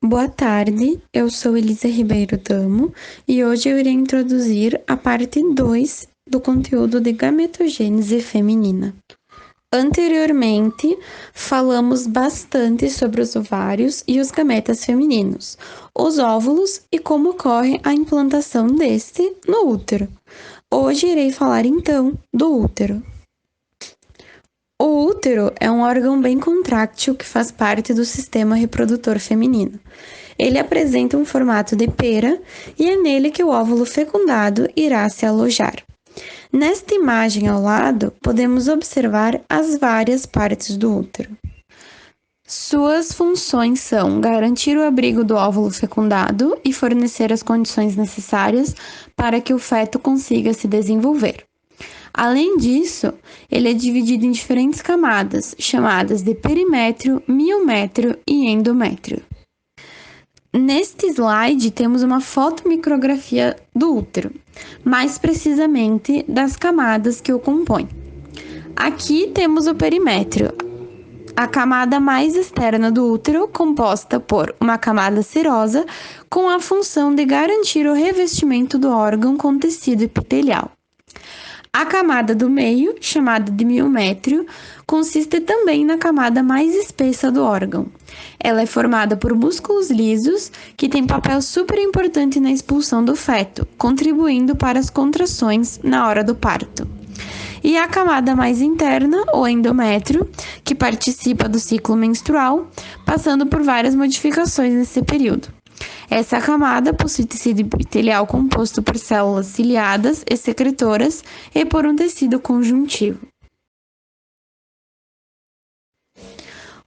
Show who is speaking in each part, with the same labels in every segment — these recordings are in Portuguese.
Speaker 1: Boa tarde, eu sou Elisa Ribeiro Damo e hoje eu irei introduzir a parte 2 do conteúdo de gametogênese feminina. Anteriormente, falamos bastante sobre os ovários e os gametas femininos, os óvulos e como ocorre a implantação deste no útero. Hoje irei falar então do útero. O útero é um órgão bem contráctil que faz parte do sistema reprodutor feminino. Ele apresenta um formato de pera e é nele que o óvulo fecundado irá se alojar. Nesta imagem ao lado, podemos observar as várias partes do útero. Suas funções são garantir o abrigo do óvulo fecundado e fornecer as condições necessárias para que o feto consiga se desenvolver. Além disso, ele é dividido em diferentes camadas, chamadas de perimétrio, miométrio e endométrio. Neste slide, temos uma fotomicrografia do útero, mais precisamente das camadas que o compõem. Aqui temos o perimétrio, a camada mais externa do útero, composta por uma camada serosa com a função de garantir o revestimento do órgão com tecido epitelial. A camada do meio, chamada de miométrio, consiste também na camada mais espessa do órgão. Ela é formada por músculos lisos, que têm papel super importante na expulsão do feto, contribuindo para as contrações na hora do parto. E a camada mais interna, ou endométrio, que participa do ciclo menstrual, passando por várias modificações nesse período. Essa camada possui tecido epitelial composto por células ciliadas e secretoras e por um tecido conjuntivo.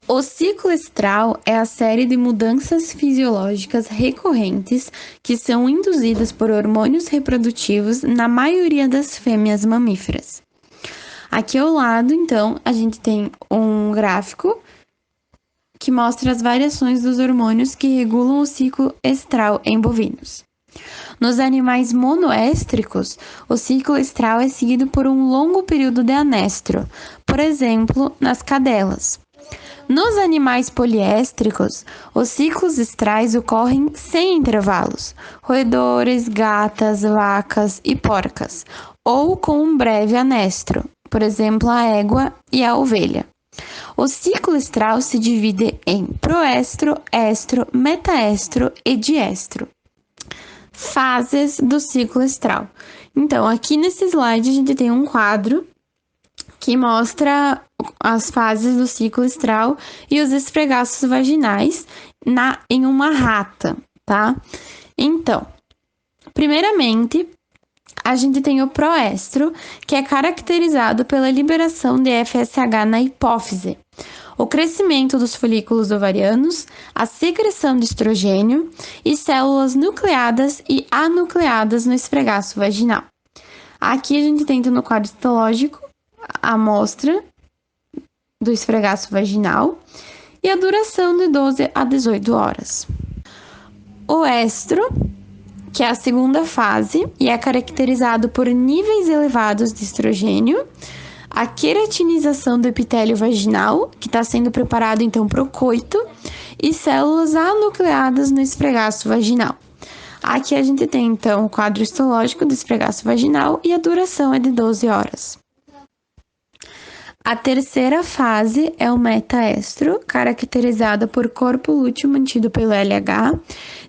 Speaker 1: O ciclo estral é a série de mudanças fisiológicas recorrentes que são induzidas por hormônios reprodutivos na maioria das fêmeas mamíferas. Aqui ao lado, então, a gente tem um gráfico que mostra as variações dos hormônios que regulam o ciclo estral em bovinos. Nos animais monoéstricos, o ciclo estral é seguido por um longo período de anestro, por exemplo, nas cadelas. Nos animais poliéstricos, os ciclos estrais ocorrem sem intervalos, roedores, gatas, vacas e porcas, ou com um breve anestro, por exemplo, a égua e a ovelha. O ciclo estral se divide em proestro, estro, metaestro e diestro. Fases do ciclo estral. Então, aqui nesse slide a gente tem um quadro que mostra as fases do ciclo estral e os esfregaços vaginais em uma rata, tá? Então, primeiramente, a gente tem o proestro, que é caracterizado pela liberação de FSH na hipófise, o crescimento dos folículos ovarianos, a secreção de estrogênio e células nucleadas e anucleadas no esfregaço vaginal. Aqui a gente tem no quadro histológico a amostra do esfregaço vaginal e a duração de 12 a 18 horas. O estro, que é a segunda fase e é caracterizado por níveis elevados de estrogênio, a queratinização do epitélio vaginal, que está sendo preparado então para o coito, e células anucleadas no esfregaço vaginal. Aqui a gente tem então o quadro histológico do esfregaço vaginal e a duração é de 12 horas. A terceira fase é o metaestro, caracterizada por corpo lúteo mantido pelo LH,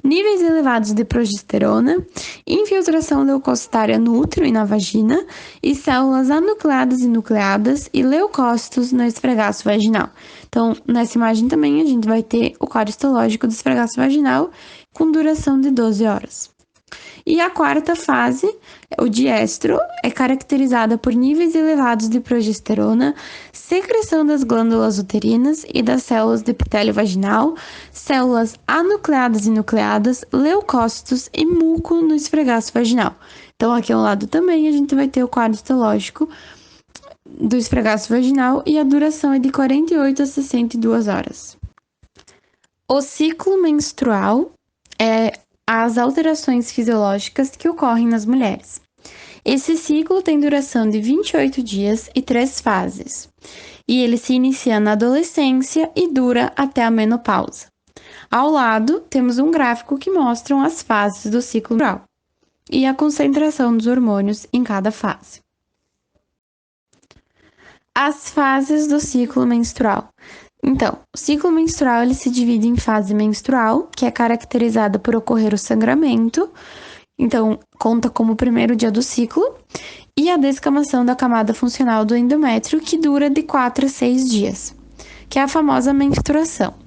Speaker 1: níveis elevados de progesterona, infiltração leucocitária no útero e na vagina, e células anucleadas e nucleadas e leucócitos no esfregaço vaginal. Então, nessa imagem também a gente vai ter o quadro histológico do esfregaço vaginal com duração de 12 horas. E a quarta fase, o diestro, é caracterizada por níveis elevados de progesterona, secreção das glândulas uterinas e das células do epitélio vaginal, células anucleadas e nucleadas, leucócitos e muco no esfregaço vaginal. Então, aqui ao lado também a gente vai ter o quadro histológico do esfregaço vaginal e a duração é de 48 a 62 horas. O ciclo menstrual é as alterações fisiológicas que ocorrem nas mulheres. Esse ciclo tem duração de 28 dias e 3 fases, e ele se inicia na adolescência e dura até a menopausa. Ao lado, temos um gráfico que mostra as fases do ciclo menstrual e a concentração dos hormônios em cada fase. As fases do ciclo menstrual. Então, o ciclo menstrual ele se divide em fase menstrual, que é caracterizada por ocorrer o sangramento, então conta como o primeiro dia do ciclo, e a descamação da camada funcional do endométrio, que dura de 4 a 6 dias, que é a famosa menstruação.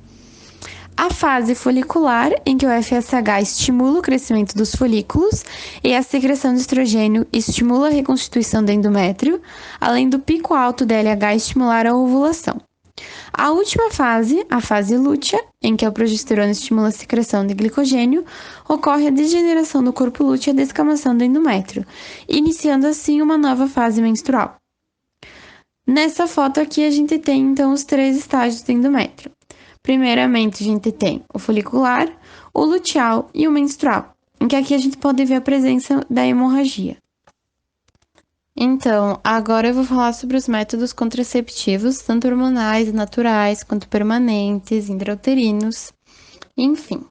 Speaker 1: A fase folicular, em que o FSH estimula o crescimento dos folículos e a secreção de estrogênio estimula a reconstituição do endométrio, além do pico alto da LH estimular a ovulação. A última fase, a fase lútea, em que a progesterona estimula a secreção de glicogênio, ocorre a degeneração do corpo lúteo e a descamação do endométrio, iniciando assim uma nova fase menstrual. Nessa foto aqui a gente tem então os 3 estágios do endométrio. Primeiramente, a gente tem o folicular, o luteal e o menstrual, em que aqui a gente pode ver a presença da hemorragia. Então, agora eu vou falar sobre os métodos contraceptivos, tanto hormonais, naturais, quanto permanentes, intrauterinos, enfim.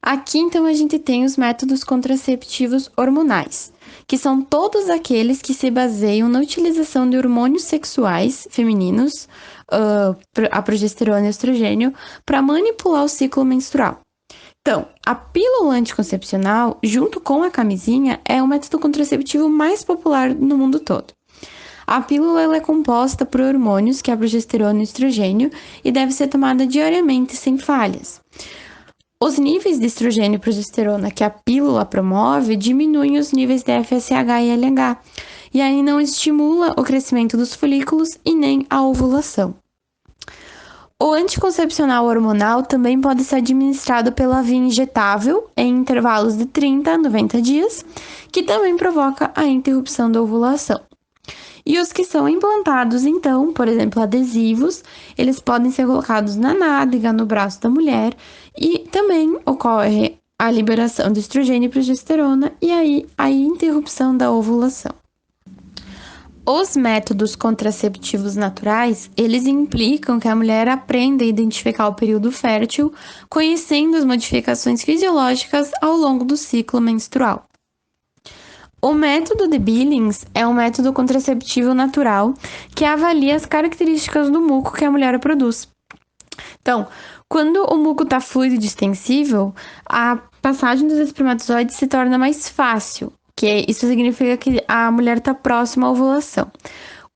Speaker 1: Aqui, então, a gente tem os métodos contraceptivos hormonais, que são todos aqueles que se baseiam na utilização de hormônios sexuais femininos, a progesterona e o estrogênio, para manipular o ciclo menstrual. Então, a pílula anticoncepcional, junto com a camisinha, é o método contraceptivo mais popular no mundo todo. A pílula ela é composta por hormônios, que é a progesterona e o estrogênio, e deve ser tomada diariamente sem falhas. Os níveis de estrogênio e progesterona que a pílula promove diminuem os níveis de FSH e LH, e aí não estimula o crescimento dos folículos e nem a ovulação. O anticoncepcional hormonal também pode ser administrado pela via injetável em intervalos de 30 a 90 dias, que também provoca a interrupção da ovulação. E os que são implantados, então, por exemplo, adesivos, eles podem ser colocados na nádega, no braço da mulher, e também ocorre a liberação de estrogênio e progesterona e aí a interrupção da ovulação. Os métodos contraceptivos naturais, eles implicam que a mulher aprenda a identificar o período fértil, conhecendo as modificações fisiológicas ao longo do ciclo menstrual. O método de Billings é um método contraceptivo natural que avalia as características do muco que a mulher produz. Então, quando o muco está fluido e distensível, a passagem dos espermatozoides se torna mais fácil, que isso significa que a mulher está próxima à ovulação.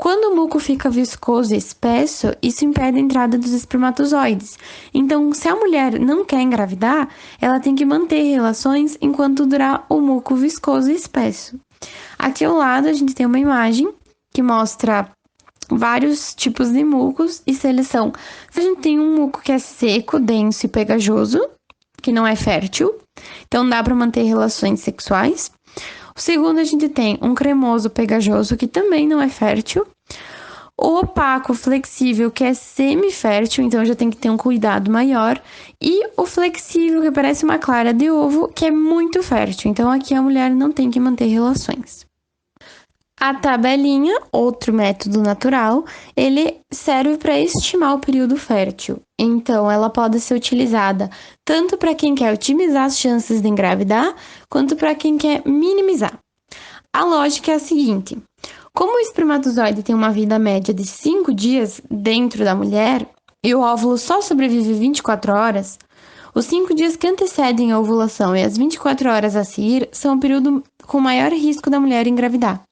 Speaker 1: Quando o muco fica viscoso e espesso, isso impede a entrada dos espermatozoides. Então, se a mulher não quer engravidar, ela tem que manter relações enquanto durar o muco viscoso e espesso. Aqui ao lado a gente tem uma imagem que mostra vários tipos de mucos e se eles são... A gente tem um muco que é seco, denso e pegajoso, que não é fértil, então dá para manter relações sexuais. O segundo, a gente tem um cremoso pegajoso, que também não é fértil. O opaco flexível, que é semifértil, então já tem que ter um cuidado maior. E o flexível, que parece uma clara de ovo, que é muito fértil. Então aqui a mulher não tem que manter relações. A tabelinha, outro método natural, ele serve para estimar o período fértil. Então, ela pode ser utilizada tanto para quem quer otimizar as chances de engravidar, quanto para quem quer minimizar. A lógica é a seguinte: como o espermatozoide tem uma vida média de 5 dias dentro da mulher e o óvulo só sobrevive 24 horas, os 5 dias que antecedem a ovulação e as 24 horas a seguir são o período com maior risco da mulher engravidar.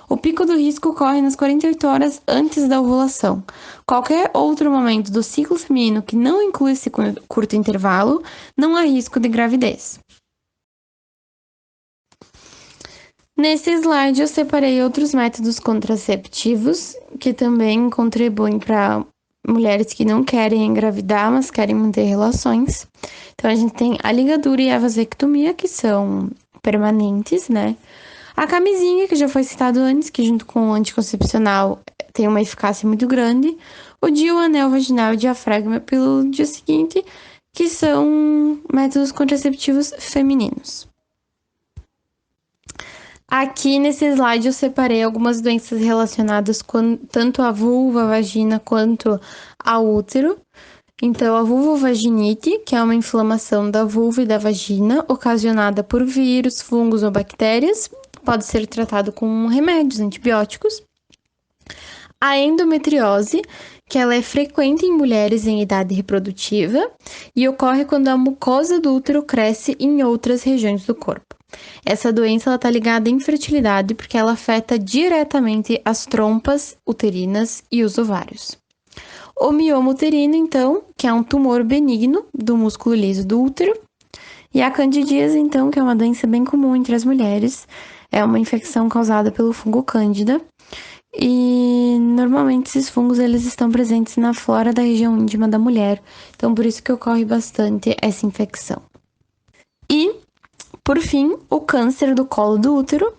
Speaker 1: O pico do risco ocorre nas 48 horas antes da ovulação. Qualquer outro momento do ciclo feminino que não inclui esse curto intervalo, não há risco de gravidez. Nesse slide eu separei outros métodos contraceptivos que também contribuem para mulheres que não querem engravidar, mas querem manter relações. Então a gente tem a ligadura e a vasectomia, que são permanentes, né? A camisinha, que já foi citado antes, que junto com o anticoncepcional tem uma eficácia muito grande. O DIU, anel vaginal e diafragma pelo dia seguinte, que são métodos contraceptivos femininos. Aqui nesse slide eu separei algumas doenças relacionadas com tanto à vulva, à vagina, quanto ao útero. Então, a vulvovaginite, que é uma inflamação da vulva e da vagina ocasionada por vírus, fungos ou bactérias, pode ser tratado com remédios, antibióticos. A endometriose, que ela é frequente em mulheres em idade reprodutiva e ocorre quando a mucosa do útero cresce em outras regiões do corpo. Essa doença está ligada à infertilidade porque ela afeta diretamente as trompas uterinas e os ovários. O mioma uterino, então, que é um tumor benigno do músculo liso do útero. E a candidíase, então, que é uma doença bem comum entre as mulheres, é uma infecção causada pelo fungo cândida. E normalmente esses fungos eles estão presentes na flora da região íntima da mulher, então por isso que ocorre bastante essa infecção. E, por fim, o câncer do colo do útero,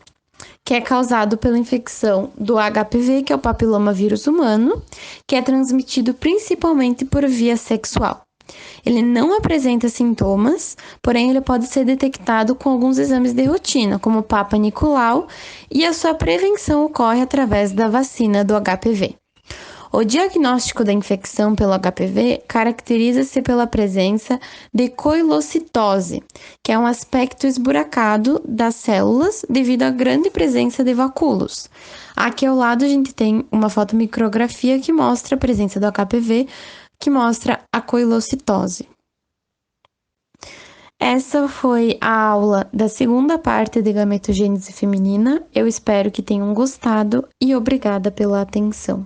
Speaker 1: que é causado pela infecção do HPV, que é o papiloma vírus humano, que é transmitido principalmente por via sexual. Ele não apresenta sintomas, porém ele pode ser detectado com alguns exames de rotina, como o Papa Nicolau, e a sua prevenção ocorre através da vacina do HPV. O diagnóstico da infecção pelo HPV caracteriza-se pela presença de coilocitose, que é um aspecto esburacado das células devido à grande presença de vacúolos. Aqui ao lado a gente tem uma fotomicrografia que mostra a presença do HPV, que mostra a coilocitose. Essa foi a aula da segunda parte de gametogênese feminina. Eu espero que tenham gostado e obrigada pela atenção.